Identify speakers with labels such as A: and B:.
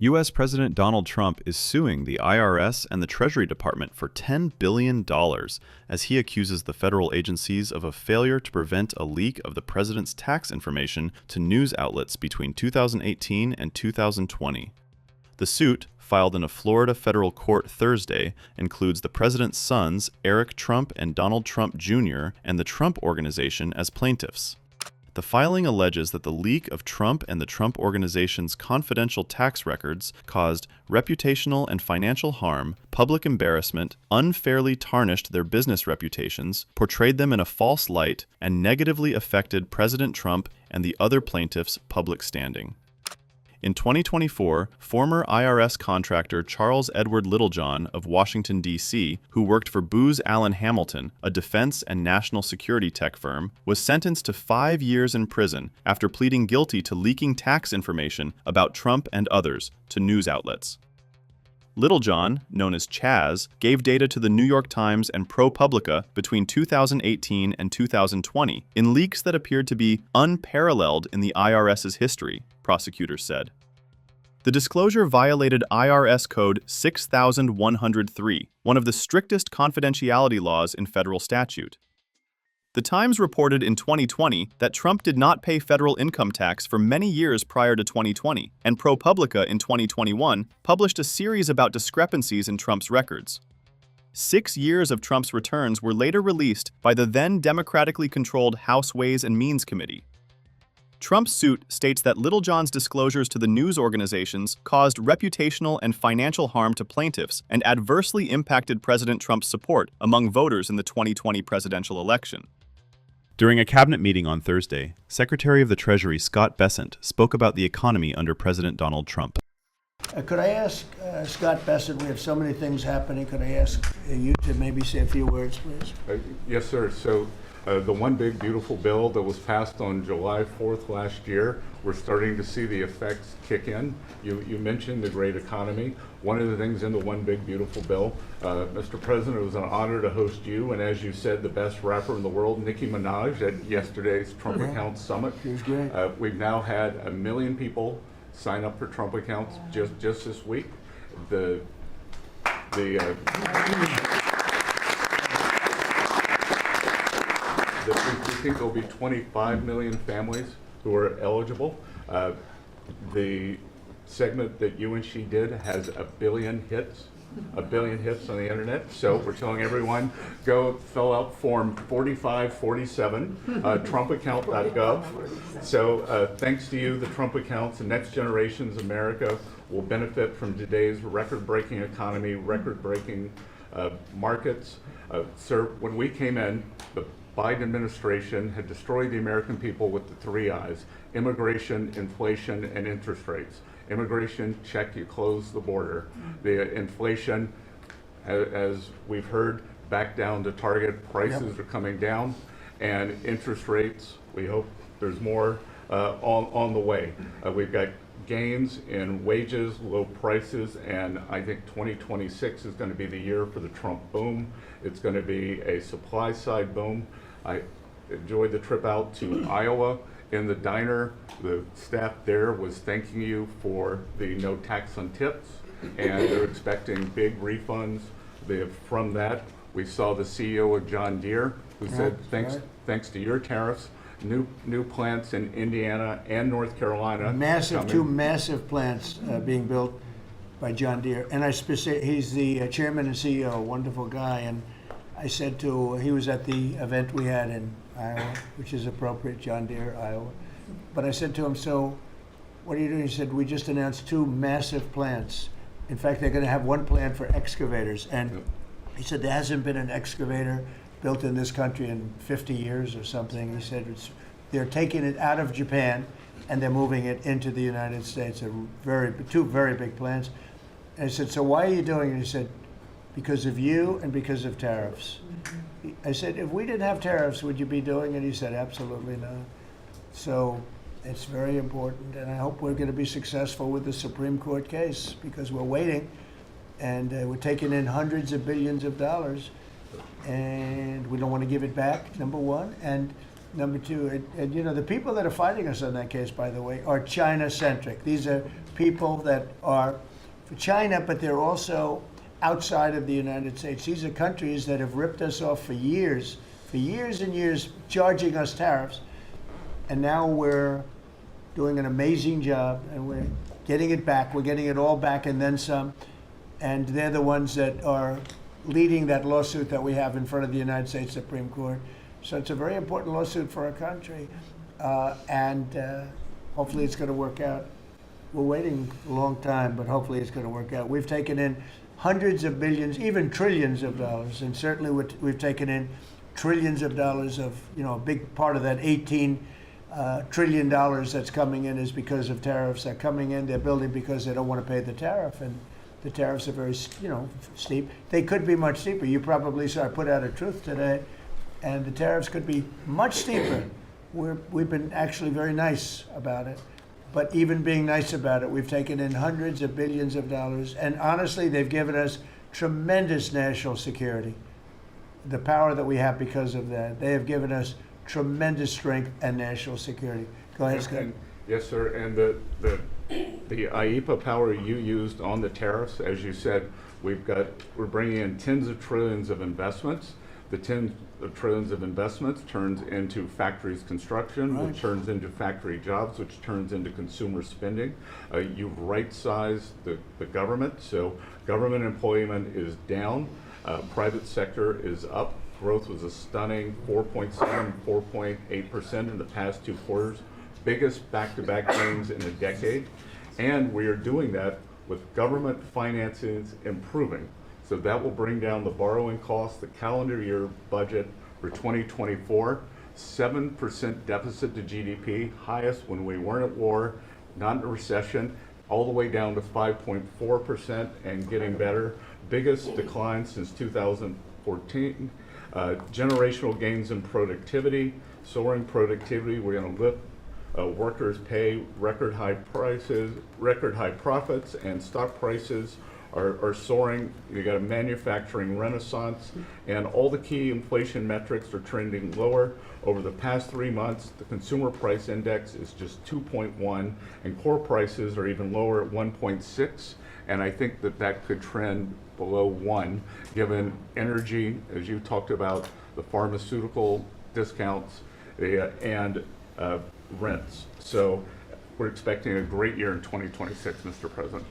A: U.S. President Donald Trump is suing the IRS and the Treasury Department for $10 billion as he accuses the federal agencies of a failure to prevent a leak of the president's tax information to news outlets between 2018 and 2020. The suit, filed in a Florida federal court Thursday, includes the president's sons, Eric Trump and Donald Trump Jr., and the Trump Organization as plaintiffs. The filing alleges that the leak of Trump and the Trump Organization's confidential tax records caused reputational and financial harm, public embarrassment, unfairly tarnished their business reputations, portrayed them in a false light, and negatively affected President Trump and the other plaintiffs' public standing. In 2024, former IRS contractor Charles Edward Littlejohn of Washington, D.C., who worked for Booz Allen Hamilton, a defense and national security tech firm, was sentenced to 5 years in prison after pleading guilty to leaking tax information about Trump and others to news outlets. Littlejohn, known as Chaz, gave data to the New York Times and ProPublica between 2018 and 2020 in leaks that appeared to be unparalleled in the IRS's history, prosecutors said. The disclosure violated IRS Code 6103, one of the strictest confidentiality laws in federal statute. The Times reported in 2020 that Trump did not pay federal income tax for many years prior to 2020, and ProPublica in 2021 published a series about discrepancies in Trump's records. 6 years of Trump's returns were later released by the then democratically controlled House Ways and Means Committee. Trump's suit states that Littlejohn's disclosures to the news organizations caused reputational and financial harm to plaintiffs and adversely impacted President Trump's support among voters in the 2020 presidential election. During a cabinet meeting on Thursday, Secretary of the Treasury Scott Bessent spoke about the economy under President Donald Trump.
B: Could I ask Scott Bessent, we have so many things happening, could I ask you to maybe say a few words, please?
C: Yes, sir. So the one big beautiful bill that was passed on July 4th last year, we're starting to see the effects kick in. You mentioned the great economy. One of the things in the one big beautiful bill, Mr. President, it was an honor to host you, and as you said, the best rapper in the world, Nicki Minaj, at yesterday's Trump Accounts Summit.
B: She was great.
C: We've now had 1 million people sign up for Trump accounts just this week. We think there'll be 25 million families who are eligible. The segment that you and she did has 1 billion hits. 1 billion hits on the internet. So we're telling everyone, go fill out form 4547, trumpaccount.gov. So thanks to you, the Trump accounts, the next generation's America will benefit from today's record-breaking economy, record-breaking markets. Sir, when we came in, the Biden administration had destroyed the American people with the 3 I's: immigration, inflation, and interest rates. Immigration, check, you close the border. The inflation, as we've heard, back down to target. Prices are coming down. And interest rates, we hope there's more on the way. We've got gains in wages, low prices, and I think 2026 is going to be the year for the Trump boom. It's going to be a supply side boom. I enjoyed the trip out to Iowa. In the diner, the staff there was thanking you for the no tax on tips, and they're expecting big refunds. From that, we saw the CEO of John Deere, who said, thanks to your tariffs, new plants in Indiana and North Carolina.
B: Two massive plants being built by John Deere. And he's the chairman and CEO, wonderful guy. And I said he was at the event we had in Iowa, which is appropriate, John Deere, Iowa. But I said to him, so what are you doing? He said, we just announced 2 massive plants. In fact, they're going to have 1 plant for excavators. And he said, there hasn't been an excavator built in this country in 50 years or something. He said, they're taking it out of Japan and they're moving it into the United States. 2 very big plants. And I said, so why are you doing it? He said, because of you and because of tariffs. I said, if we didn't have tariffs, would you be doing it? He said, absolutely not. So it's very important, and I hope we're going to be successful with the Supreme Court case, because we're waiting, and we're taking in hundreds of billions of dollars, and we don't want to give it back, number one. And Number two, and you know, the people that are fighting us on that case, by the way, are China-centric. These are people that are for China, but they're also outside of the United States. These are countries that have ripped us off for years and years, charging us tariffs. And now we're doing an amazing job, and we're getting it back. We're getting it all back and then some. And they're the ones that are leading that lawsuit that we have in front of the United States Supreme Court. So it's a very important lawsuit for our country, and hopefully it's going to work out. We're waiting a long time, but hopefully it's going to work out. We've taken in hundreds of billions, even trillions of dollars, and certainly we've taken in trillions of dollars of, you know, a big part of that $18 trillion that's coming in is because of tariffs. They're coming in, they're building because they don't want to pay the tariff, and the tariffs are very, you know, steep. They could be much steeper. You probably saw I put out a truth today, and the tariffs could be much steeper. We've been actually very nice about it. But even being nice about it, we've taken in hundreds of billions of dollars. And honestly, they've given us tremendous national security. The power that we have because of that. They have given us tremendous strength and national security. Go ahead, Scott.
C: Yes, sir. And the IEPA power you used on the tariffs, as you said, we're bringing in tens of trillions of investments. The tens of trillions of investments turns into factories construction,
B: Right.
C: which turns into factory jobs, which turns into consumer spending. You've right-sized the government, so government employment is down, private sector is up. Growth was a stunning 4.7, 4.8% in the past 2 quarters, biggest back-to-back gains in a decade. And we are doing that with government finances improving. So that will bring down the borrowing costs, the calendar year budget for 2024, 7% deficit to GDP, highest when we weren't at war, not in a recession, all the way down to 5.4% and getting better. Biggest decline since 2014. Generational gains in productivity, soaring productivity. We're going to lift workers' pay, record high prices, record high profits, and stock prices are soaring. You got a manufacturing renaissance, and all the key inflation metrics are trending lower. Over the past 3 months, the consumer price index is just 2.1, and core prices are even lower at 1.6. And I think that could trend below 1, given energy, as you talked about, the pharmaceutical discounts, and rents. So we're expecting a great year in 2026, Mr. President.